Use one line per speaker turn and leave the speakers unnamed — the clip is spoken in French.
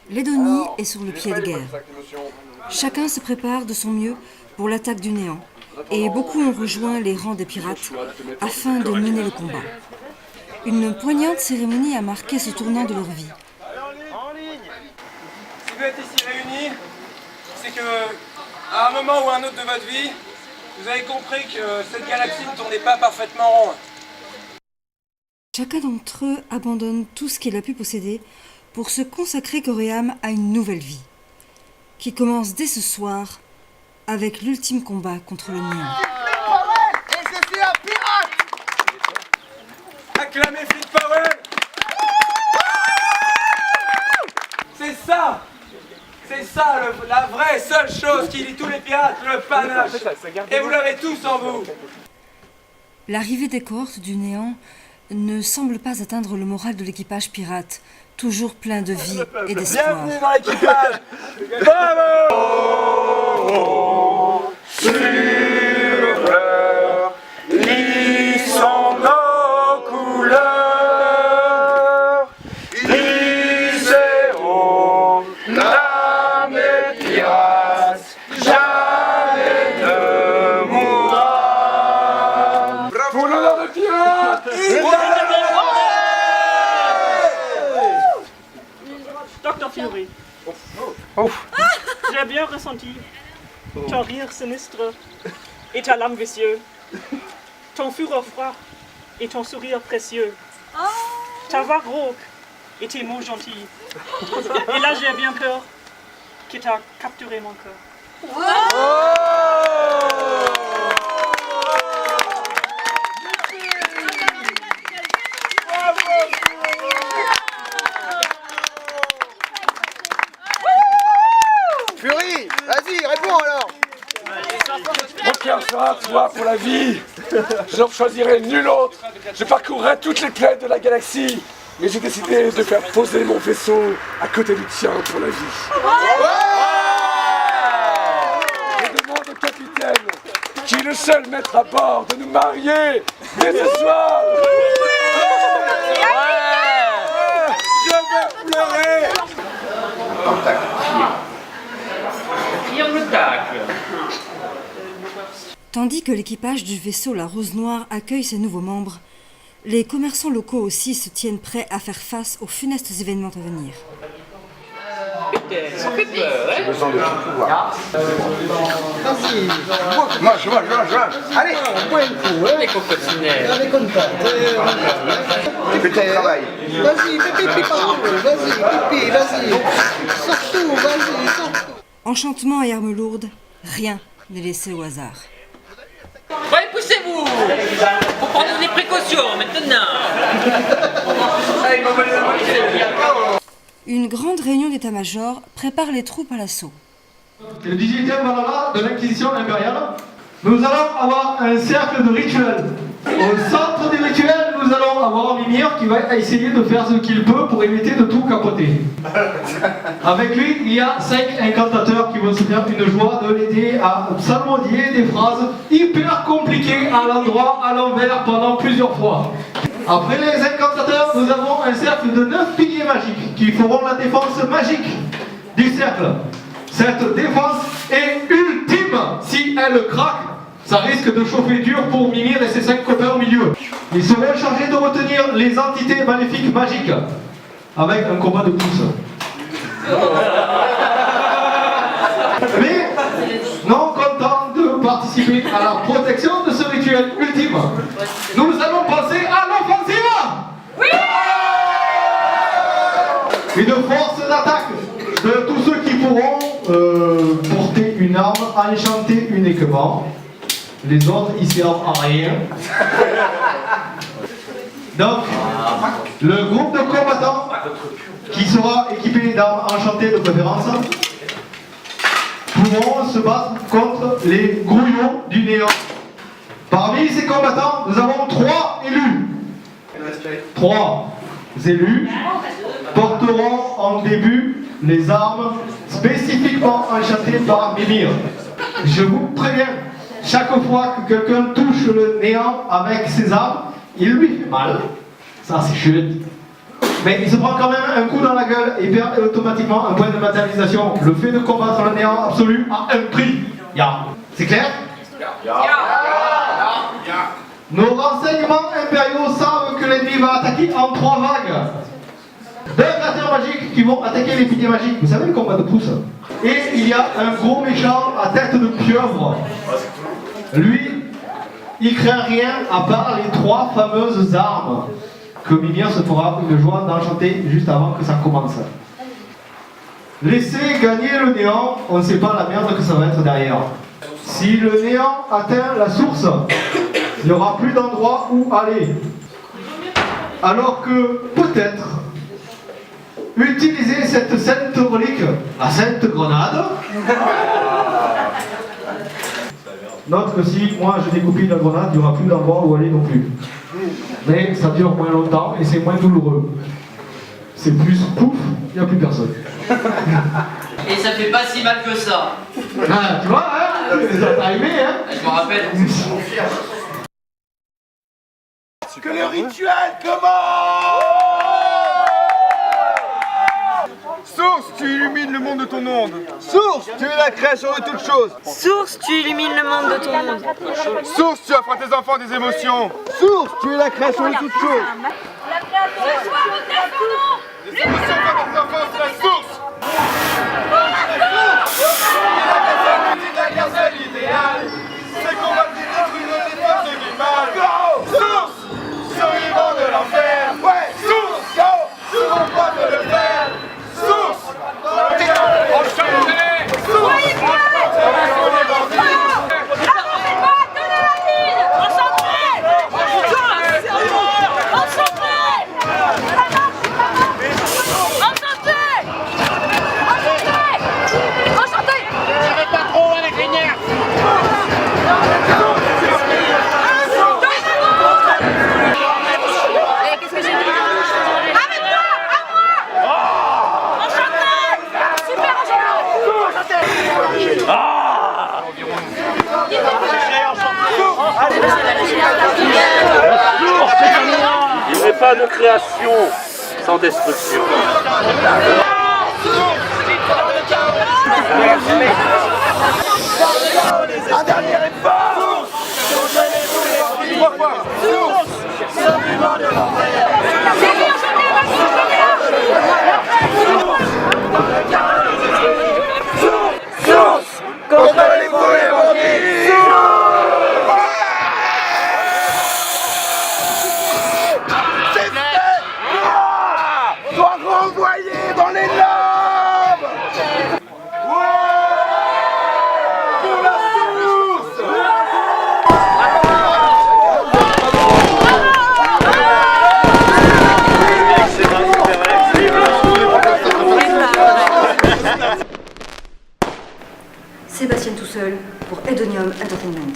Lédonie est sur le pied de guerre. Chacun se prépare de son mieux pour l'attaque du néant, et beaucoup ont rejoint les rangs des pirates afin de mener le combat. Une poignante cérémonie a marqué ce tournant de leur vie.
Si vous êtes ici réunis, c'est que à un moment ou un autre de votre vie, vous avez compris que cette galaxie ne tournait pas parfaitement rond.
Chacun d'entre eux abandonne tout ce qu'il a pu posséder pour se consacrer corps et âme à une nouvelle vie, qui commence dès ce soir avec l'ultime combat contre le néant.
Et je suis un pirate!
Acclamez Flint Powell! C'est ça la vraie seule chose qui lie tous les pirates, le panache. Et vous l'avez tous en vous.
L'arrivée des cohortes du néant ne semble pas atteindre le moral de l'équipage pirate, toujours plein de vie et d'espoir.
Bienvenue dans l'équipage. Bravo! Sur leur lit sont nos couleurs, les héros, l'âme des pirates, jamais ne mourra. Pour l'honneur des pirates!
Dr. Fury, j'ai bien ressenti ton rire sinistre et ta lame vicieuse, ton fureur froid et ton sourire précieux, ta voix rauque et tes mots gentils. Et là, j'ai bien peur que tu as capturé mon cœur.
Fury, vas-y, réponds alors!
Mon cœur sera à toi pour la vie. Je n'en choisirai nul autre. Je parcourrai toutes les planètes de la galaxie. Mais j'ai décidé de faire poser mon vaisseau à côté du tien pour la vie. Je demande au capitaine, qui est le seul maître à bord, de nous marier dès ce soir. Je vais pleurer.
Tandis que l'équipage du vaisseau La Rose Noire accueille ses nouveaux membres, les commerçants locaux aussi se tiennent prêts à faire face aux funestes événements à venir.
J'ai besoin de tout pouvoir. Vas-y, mange. Allez, bois un coup, hein.
Les cocotinelles.
On est content. Fais ton travail. Vas-y, pipi partout. Vas-y, pipi, vas-y. Sors tout, vas-y, sors tout.
Enchantement et armes lourdes, rien n'est laissé au hasard.
Ouais, poussez-vous. Faut prendre des précautions maintenant.
Une grande réunion d'état-major prépare les troupes à l'assaut.
Le 18e Valhalla de l'Inquisition impériale, nous allons avoir un cercle de rituels. Au centre des rituels, nous allons avoir Mimir qui va essayer de faire ce qu'il peut pour éviter de tout capoter. Avec lui, il y a 5 incantateurs qui vont se faire une joie de l'aider à psalmodier des phrases hyper compliquées à l'endroit, à l'envers, pendant plusieurs fois. Après les incantateurs, nous avons un cercle de 9 piliers magiques qui feront la défense magique du cercle. Cette défense est ultime. Si elle craque, ça risque de chauffer dur pour Mimir et ses 5 copains au milieu. Ils seront chargés de retenir les entités maléfiques magiques avec un combat de pouces. Mais, non content de participer à la protection de ce rituel ultime, nous allons passer à l'offensive. Une force d'attaque de tous ceux qui pourront porter une arme enchantée uniquement. Les autres, ils servent à rien. Donc, le groupe de combattants qui sera équipé d'armes enchantées de préférence pourront se battre contre les grouillons du néant. Parmi ces combattants, nous avons 3 élus. 3 élus porteront en début les armes spécifiquement enchantées par Mimir. Je vous préviens, chaque fois que quelqu'un touche le néant avec ses armes, il lui fait mal. Ça c'est chouette. Mais il se prend quand même un coup dans la gueule et perd automatiquement un point de matérialisation. Le fait de combattre le néant absolu a un prix. C'est clair? Nos renseignements impériaux savent que l'ennemi va attaquer en 3 vagues. 2 créatures magiques qui vont attaquer les piliers magiques. Vous savez le combat de pouce? Et il y a un gros méchant à tête de pieuvre. Lui, il craint rien à part les 3 fameuses armes que Mimir se fera une joie d'enchanter juste avant que ça commence. Laissez gagner le néant, on ne sait pas la merde que ça va être derrière. Si le néant atteint la source, il n'y aura plus d'endroit où aller. Alors que, peut-être, utiliser cette sainte relique, la sainte grenade. Note que si moi je découpille la grenade, il n'y aura plus d'endroit où aller non plus. Mais ça dure moins longtemps et c'est moins douloureux. C'est plus pouf, il n'y a plus personne.
Et ça fait pas si mal que ça.
Ah, tu vois, hein? T'as aimé, hein?
Je m'en rappelle.
Que le rituel commence!
Source, tu illumines le monde de ton onde. Source, tu es la création de toutes choses.
Source, tu illumines le monde de ton monde.
Source, tu offres à tes enfants des émotions. Source, tu es la création de toutes choses.
La création de soi,
Les émotions de tes enfants, c'est la source. La gazelle idéale, c'est qu'on va détruire les forces du mal. Source, survivant de l'enfer. Ouais, source, souvent pas de le faire. Source, enchanté.
soyez prêts.
Il n'y a pas de création sans destruction.
Un dernier effort! Source! Contre les volets bandits! C'est fait! Sois renvoyé dans les lobes! Pour la source!
Sébastien tout seul pour Hedonium Entertainment.